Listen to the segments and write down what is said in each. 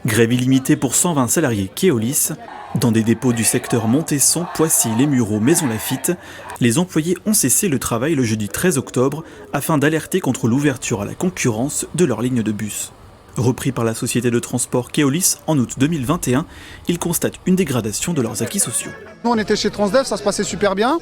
Grève illimitée pour 120 salariés Keolis. Dans des dépôts du secteur Montesson, Poissy, Les Mureaux, Maison Lafitte, les employés ont cessé le travail le jeudi 13 octobre afin d'alerter contre l'ouverture à la concurrence de leur ligne de bus. Repris par la société de transport Keolis en août 2021, ils constatent une dégradation de leurs acquis sociaux. Nous on était chez Transdev, ça se passait super bien.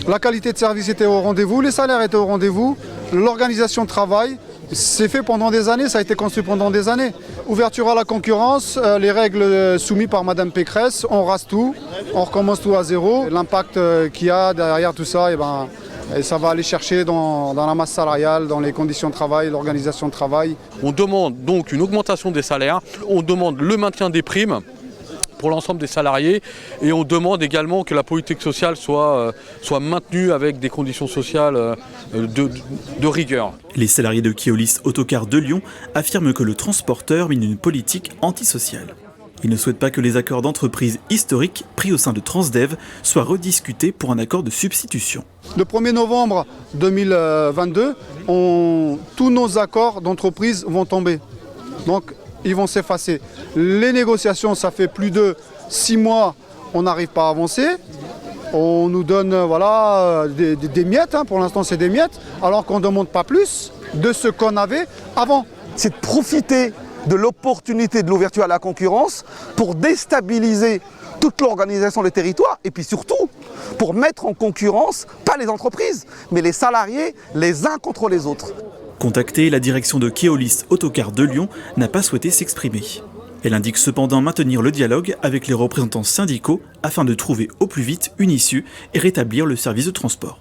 La qualité de service était au rendez-vous, les salaires étaient au rendez-vous, l'organisation de travail, c'est fait pendant des années, ça a été construit pendant des années. Ouverture à la concurrence, les règles soumises par Madame Pécresse, on rase tout, on recommence tout à zéro. L'impact qu'il y a derrière tout ça, et ça va aller chercher dans la masse salariale, dans les conditions de travail, l'organisation de travail. On demande donc une augmentation des salaires, on demande le maintien des primes pour l'ensemble des salariés et on demande également que la politique sociale soit maintenue avec des conditions sociales de rigueur. Les salariés de Keolis Autocar de Lyon affirment que le transporteur mène une politique antisociale. Ils ne souhaitent pas que les accords d'entreprise historiques pris au sein de Transdev soient rediscutés pour un accord de substitution. Le 1er novembre 2022, tous nos accords d'entreprise vont tomber. Donc, ils vont s'effacer. Les négociations, ça fait plus de 6 mois, on n'arrive pas à avancer. On nous donne des miettes, pour l'instant c'est des miettes, alors qu'on ne demande pas plus de ce qu'on avait avant. C'est de profiter de l'opportunité de l'ouverture à la concurrence pour déstabiliser toute l'organisation des territoires et puis surtout pour mettre en concurrence, pas les entreprises, mais les salariés les uns contre les autres. Contactée, la direction de Keolis Autocar de Lyon n'a pas souhaité s'exprimer. Elle indique cependant maintenir le dialogue avec les représentants syndicaux afin de trouver au plus vite une issue et rétablir le service de transport.